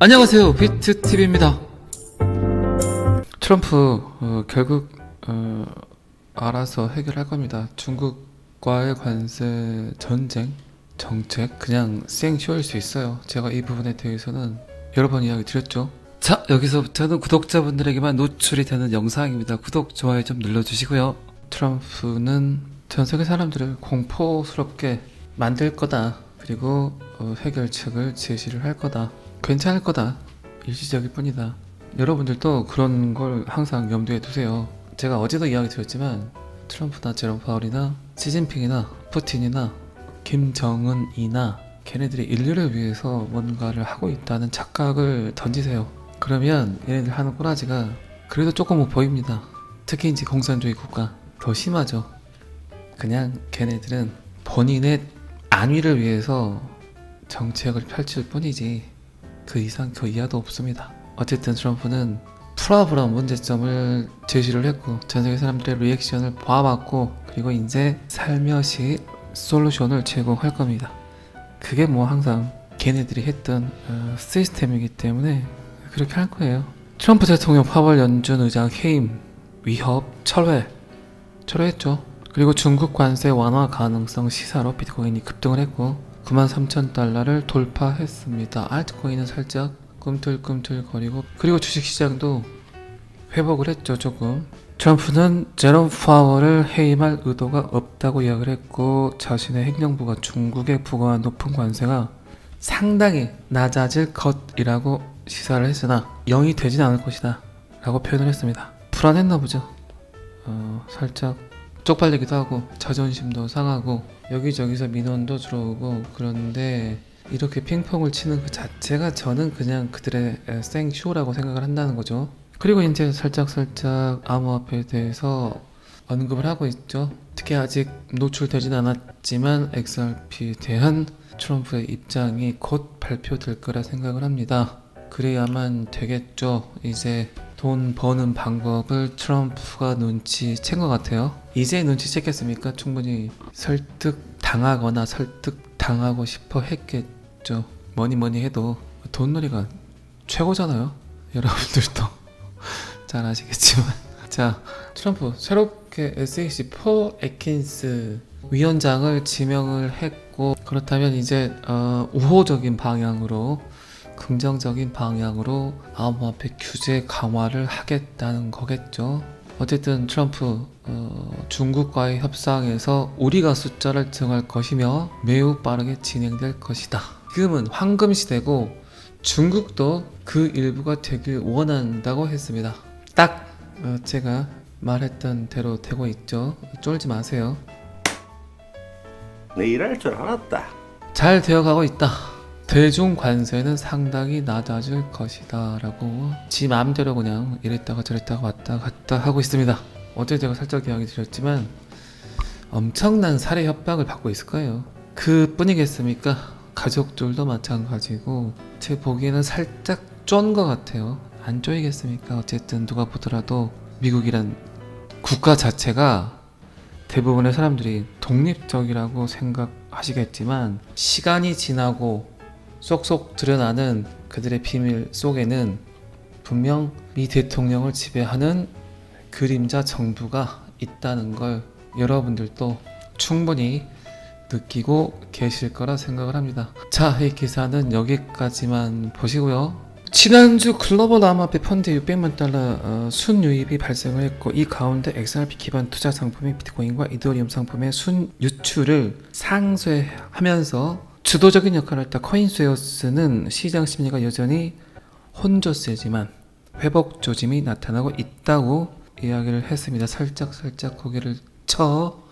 안녕하세요, 비트TV입니다. 트럼프 결국 알아서 해결할 겁니다. 중국과의 관세 전쟁 정책 그냥 생쇼일 수 있어요. 제가 이 부분에 대해서는 여러 번 이야기 드렸죠. 자, 여기서부터는 구독자분들에게만 노출이 되는 영상입니다. 구독, 좋아요 좀 눌러주시고요. 트럼프는 전 세계 사람들을 공포스럽게 만들 거다. 그리고 해결책을 제시를 할 거다. 괜찮을 거다. 일시적일 뿐이다. 여러분들도 그런 걸 항상 염두에 두세요. 제가 어제도 이야기 드렸지만 트럼프나 제롬 파월이나 시진핑이나 푸틴이나 김정은이나 걔네들이 인류를 위해서 뭔가를 하고 있다는 착각을 던지세요. 그러면 얘네들 하는 꼬라지가 그래도 조금은 보입니다. 특히 이제 공산주의 국가 더 심하죠. 그냥 걔네들은 본인의 안위를 위해서 정책을 펼칠 뿐이지 그 이상 그 이하도 없습니다. 어쨌든 트럼프는 풀어보란 문제점을 제시를 했고 전세계 사람들의 리액션을 봐왔고 그리고 이제 살며시 솔루션을 제공할 겁니다. 그게 뭐 항상 걔네들이 했던 시스템이기 때문에 그렇게 할 거예요. 트럼프 대통령 파월 연준 의장 해임, 위협, 철회했죠. 그리고 중국 관세 완화 가능성 시사로 비트코인이 급등을 했고 93,000달러를 돌파했습니다. 알트코인은 살짝 꿈틀꿈틀거리고 그리고 주식시장도 회복을 했죠. 조금. 트럼프는 제롬 파월을 해임할 의도가 없다고 이야기를 했고 자신의 행정부가 중국에 부과한 높은 관세가 상당히 낮아질 것이라고 시사를 했으나 0이 되진 않을 것이다 라고 표현을 했습니다. 불안했나 보죠. 살짝 쪽팔리기도 하고 자존심도 상하고 여기저기서 민원도 들어오고 그런데 이렇게 핑퐁을 치는 그 자체가 저는 그냥 그들의 생쇼라고 생각을 한다는 거죠. 그리고 이제 살짝 암호화폐에 대해서 언급을 하고 있죠. 특히 아직 노출되진 않았지만 XRP에 대한 트럼프의 입장이 곧 발표될 거라 생각을 합니다. 그래야만 되겠죠. 이제 돈 버는 방법을 트럼프가 눈치챈 것 같아요. 이제 눈치챘겠습니까? 충분히 설득당하거나 설득당하고 싶어 했겠죠. 뭐니 해도 돈놀이가 최고잖아요. 여러분들도 잘 아시겠지만 자, 트럼프 새롭게 SEC 폴 애킨스 위원장을 지명을 했고 그렇다면 이제 우호적인 방향으로 긍정적인 방향으로 암호화폐 규제 강화를 하겠다는 거겠죠. 어쨌든 트럼프 중국과의 협상에서 우리가 숫자를 정할 것이며 매우 빠르게 진행될 것이다. 지금은 황금 시대고 중국도 그 일부가 되길 원한다고 했습니다. 딱 제가 말했던 대로 되고 있죠. 쫄지 마세요. 내 일할 줄 알았다. 잘 되어가고 있다. 대중 관세는 상당히 낮아질 것이다 라고 지 마음대로 그냥 이랬다가 저랬다가 왔다 갔다 하고 있습니다. 어제 제가 살짝 이야기 드렸지만 엄청난 살해 협박을 받고 있을 거예요. 그 뿐이겠습니까? 가족들도 마찬가지고 제 보기에는 살짝 쫀 것 같아요. 안 쪼이겠습니까? 어쨌든 누가 보더라도 미국이란 국가 자체가 대부분의 사람들이 독립적이라고 생각하시겠지만 시간이 지나고 쏙쏙 드러나는 그들의 비밀 속에는 분명 미 대통령을 지배하는 그림자 정부가 있다는 걸 여러분들도 충분히 느끼고 계실 거라 생각을 합니다. 자, 이 기사는 여기까지만 보시고요. 지난주 글로벌 암호화폐 펀드에 600만 달러 순유입이 발생을 했고 이 가운데 XRP 기반 투자 상품인 비트코인과 이더리움 상품의 순유출을 상쇄하면서 주도적인 역할을 했다. 코인스웨어스는 시장 심리가 여전히 혼조세지만 회복 조짐이 나타나고 있다고 이야기를 했습니다. 살짝 고개를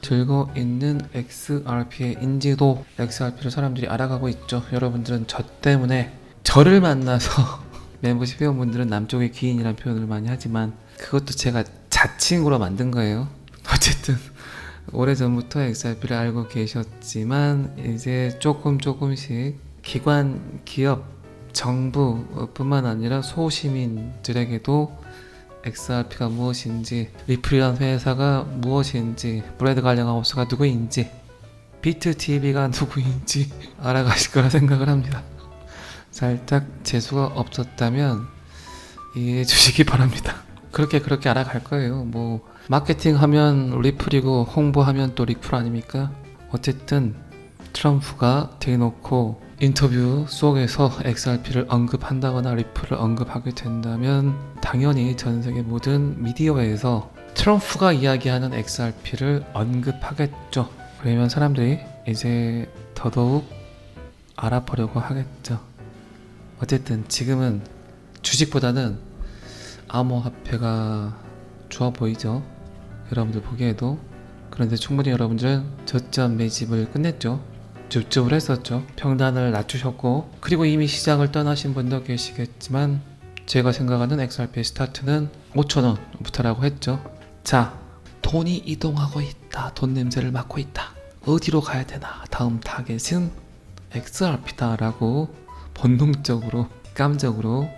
들고 있는 XRP의 인지도, XRP를 사람들이 알아가고 있죠. 여러분들은 저 때문에 저를 만나서 멤버십 회원분들은 남쪽의 귀인이라는 표현을 많이 하지만 그것도 제가 자칭으로 만든 거예요. 어쨌든 오래전부터 XRP를 알고 계셨지만 이제 조금씩 기관, 기업, 정부뿐만 아니라 소시민들에게도 XRP가 무엇인지, 리플이란 회사가 무엇인지, 브래드 갈량하우스가 누구인지, 비트TV가 누구인지 알아가실 거라 생각을 합니다. 살짝 재수가 없었다면 이해해 주시기 바랍니다. 그렇게 알아갈 거예요. 뭐 마케팅하면 리플이고 홍보하면 또 리플 아닙니까? 어쨌든 트럼프가 대놓고 인터뷰 속에서 XRP를 언급한다거나 리플을 언급하게 된다면 당연히 전 세계 모든 미디어에서 트럼프가 이야기하는 XRP를 언급하겠죠. 그러면 사람들이 이제 더더욱 알아보려고 하겠죠. 어쨌든 지금은 주식보다는 암호화폐가 좋아 보이죠. 여러분들 보기에도. 그런데 충분히 여러분들은 저점 매집을 끝냈죠. 줍줍을 했었죠. 평단을 낮추셨고, 그리고 이미 시장을 떠나신 분도 계시겠지만 제가 생각하는 XRP 스타트는 5,000원부터라고 했죠. 자, 돈이 이동하고 있다. 돈 냄새를 맡고 있다. 어디로 가야 되나? 다음 타겟은 XRP다 라고 본능적으로 감정으로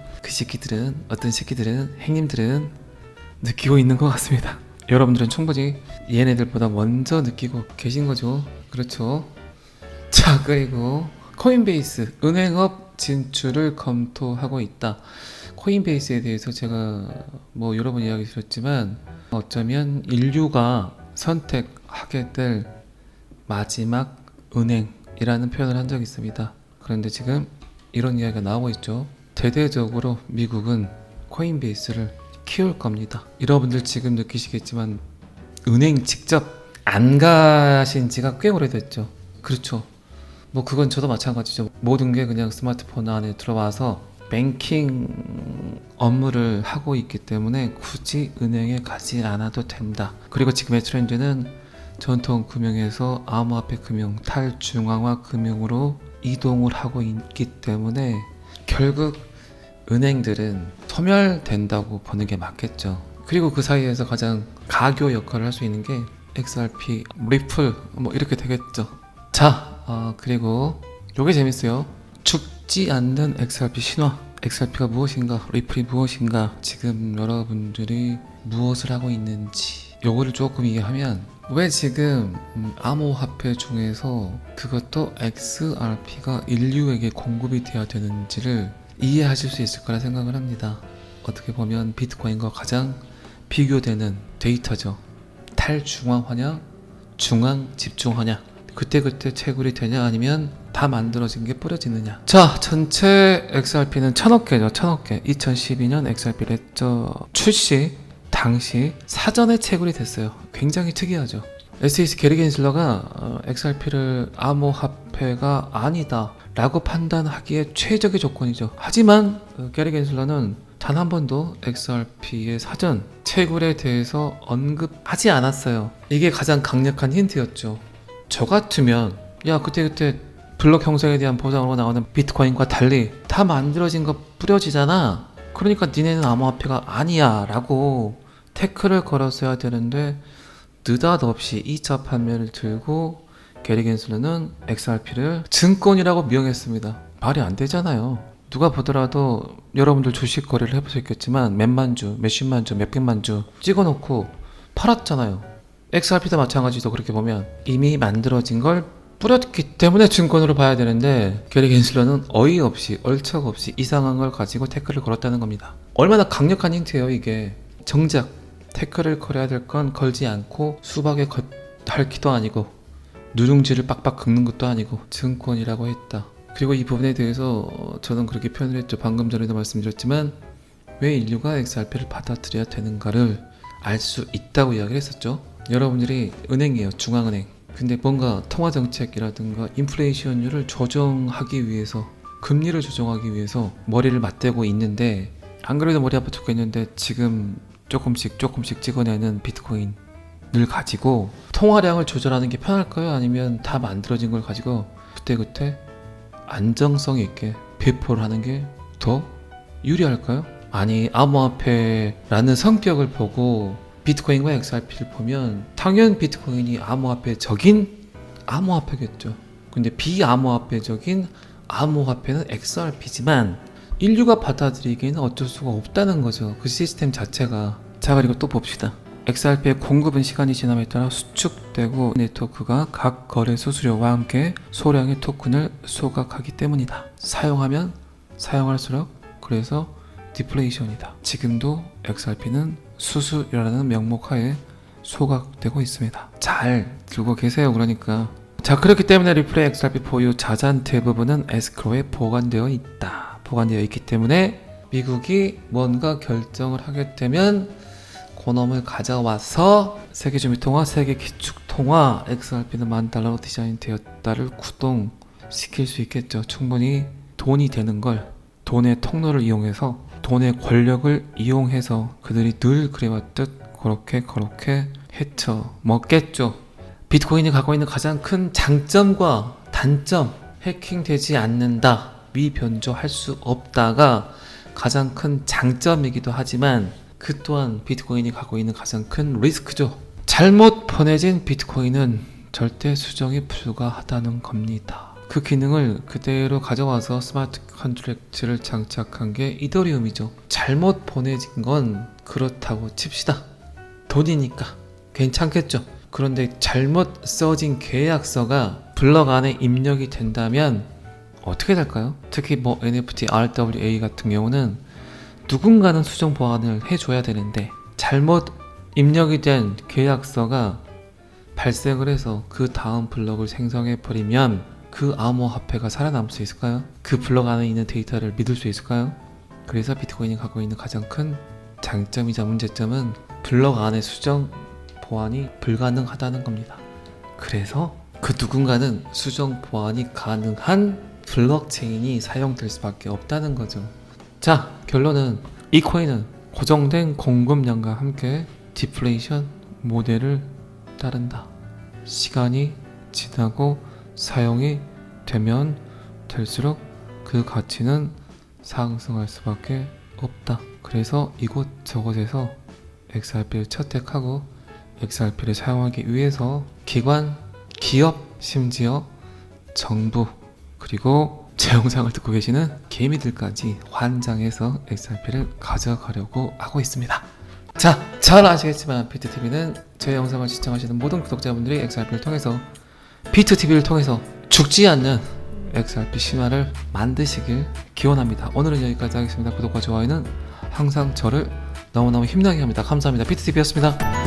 어떤 새끼들은 행님들은 느끼고 있는 것 같습니다. 여러분들은 충분히 얘네들보다 먼저 느끼고 계신 거죠. 그렇죠. 자, 그리고 코인베이스 은행업 진출을 검토하고 있다. 코인베이스에 대해서 제가 뭐 여러 번 이야기 드렸지만 어쩌면 인류가 선택하게 될 마지막 은행이라는 표현을 한 적이 있습니다. 그런데 지금 이런 이야기가 나오고 있죠. 대대적으로 미국은 코인베이스를 키울 겁니다. 여러분들 지금 느끼시겠지만 은행 직접 안 가신 지가 꽤 오래됐죠. 그렇죠. 뭐 그건 저도 마찬가지죠. 모든 게 그냥 스마트폰 안에 들어와서 뱅킹 업무를 하고 있기 때문에 굳이 은행에 가지 않아도 된다. 그리고 지금의 트렌드는 전통 금융에서 암호화폐 금융, 탈중앙화 금융으로 이동을 하고 있기 때문에 결국 은행들은 소멸된다고 보는 게 맞겠죠. 그리고 그 사이에서 가장 가교 역할을 할 수 있는 게 XRP, 리플 뭐 이렇게 되겠죠. 자, 그리고 요게 재밌어요. 죽지 않는 XRP 신화. XRP가 무엇인가, 리플이 무엇인가, 지금 여러분들이 무엇을 하고 있는지 요거를 조금 이해하면 왜 지금 암호화폐 중에서 그것도 XRP가 인류에게 공급이 되어야 되는지를 이해하실 수 있을 거라 생각을 합니다. 어떻게 보면 비트코인과 가장 비교되는 데이터죠. 탈중앙화냐, 중앙 집중화냐, 그때그때 채굴이 되냐 아니면 다 만들어진 게 뿌려지느냐. 자, 전체 XRP는 1000억 개죠. 1000억 개. 2012년 XRP 레저 출시 당시 사전에 채굴이 됐어요. 굉장히 특이하죠. SEC 게리 겐슬러가 XRP를 암호화폐가 아니다 라고 판단하기에 최적의 조건이죠. 하지만 게리 겐슬러는 단 한 번도 XRP의 사전 채굴에 대해서 언급하지 않았어요. 이게 가장 강력한 힌트였죠. 저 같으면 야, 그때 블록 형성에 대한 보장으로 나오는 비트코인과 달리 다 만들어진 거 뿌려지잖아. 그러니까 니네는 암호화폐가 아니야 라고 태클을 걸었어야 되는데 느닷없이 2차 판매를 들고 게리 겐슬러는 XRP를 증권이라고 미용했습니다. 말이 안 되잖아요. 누가 보더라도 여러분들 주식 거래를 해보셨겠지만 몇만 주, 몇십만 주, 몇백만 주 찍어놓고 팔았잖아요. XRP도 마찬가지도 그렇게 보면 이미 만들어진 걸 뿌렸기 때문에 증권으로 봐야 되는데 게리 겐슬러는 어이없이 얼척없이 이상한 걸 가지고 태클을 걸었다는 겁니다. 얼마나 강력한 힌트예요 이게. 정작 태클을 걸어야 될 건 걸지 않고 수박에 핥기도 아니고 누룽지를 빡빡 긁는 것도 아니고 증권이라고 했다. 그리고 이 부분에 대해서 저는 그렇게 표현을 했죠. 방금 전에도 말씀드렸지만 왜 인류가 XRP를 받아들여야 되는가를 알 수 있다고 이야기를 했었죠. 여러분들이 은행이에요. 중앙은행. 근데 뭔가 통화정책이라든가 인플레이션율을 조정하기 위해서, 금리를 조정하기 위해서 머리를 맞대고 있는데, 안 그래도 머리 아파 죽겠는데 지금 조금씩 찍어내는 비트코인을 가지고 통화량을 조절하는 게 편할까요? 아니면 다 만들어진 걸 가지고 그때 안정성 있게 배포를 하는 게 더 유리할까요? 아니, 암호화폐라는 성격을 보고 비트코인과 XRP를 보면 당연 비트코인이 암호화폐적인 암호화폐겠죠. 근데 비암호화폐적인 암호화폐는 XRP지만 인류가 받아들이기에는 어쩔 수가 없다는 거죠. 그 시스템 자체가. 자, 그리고 또 봅시다. XRP의 공급은 시간이 지남에 따라 수축되고 네트워크가 각 거래 수수료와 함께 소량의 토큰을 소각하기 때문이다. 사용하면 사용할수록 그래서 디플레이션이다. 지금도 XRP는 수수료라는 명목하에 소각되고 있습니다. 잘 들고 계세요. 그러니까 자, 그렇기 때문에 리플의 XRP 보유 자산 대부분은 에스크로에 보관되어 있기 때문에 미국이 뭔가 결정을 하게 되면 그놈을 가져와서 세계주미통화, 세계기축통화 XRP는 $10,000로 디자인되었다를 구동시킬 수 있겠죠. 충분히 돈이 되는 걸, 돈의 통로를 이용해서, 돈의 권력을 이용해서 그들이 늘 그래왔듯 그렇게 헤쳐 먹겠죠. 비트코인이 갖고 있는 가장 큰 장점과 단점, 해킹되지 않는다, 미변조할 수 없다가 가장 큰 장점이기도 하지만 그 또한 비트코인이 갖고 있는 가장 큰 리스크죠. 잘못 보내진 비트코인은 절대 수정이 불가하다는 겁니다. 그 기능을 그대로 가져와서 스마트 컨트랙트를 장착한 게 이더리움이죠. 잘못 보내진 건 그렇다고 칩시다. 돈이니까 괜찮겠죠. 그런데 잘못 써진 계약서가 블록 안에 입력이 된다면 어떻게 될까요? 특히 뭐 NFT, RWA 같은 경우는 누군가는 수정 보완을 해줘야 되는데 잘못 입력이 된 계약서가 발생을 해서 그 다음 블록을 생성해 버리면 그 암호화폐가 살아남을 수 있을까요? 그 블록 안에 있는 데이터를 믿을 수 있을까요? 그래서 비트코인이 갖고 있는 가장 큰 장점이자 문제점은 블록 안에 수정 보완이 불가능하다는 겁니다. 그래서 그 누군가는 수정 보완이 가능한 블록체인이 사용될 수밖에 없다는 거죠. 자, 결론은 이 코인은 고정된 공급량과 함께 디플레이션 모델을 따른다. 시간이 지나고 사용이 되면 될수록 그 가치는 상승할 수밖에 없다. 그래서 이곳저곳에서 XRP를 채택하고 XRP를 사용하기 위해서 기관, 기업, 심지어 정부, 그리고 제 영상을 듣고 계시는 개미들까지 환장해서 XRP를 가져가려고 하고 있습니다. 자, 잘 아시겠지만 비트TV는 제 영상을 시청하시는 모든 구독자분들이 XRP를 통해서, 비트TV를 통해서 죽지 않는 XRP 신화를 만드시길 기원합니다. 오늘은 여기까지 하겠습니다. 구독과 좋아요는 항상 저를 너무너무 힘나게 합니다. 감사합니다. 비트TV였습니다.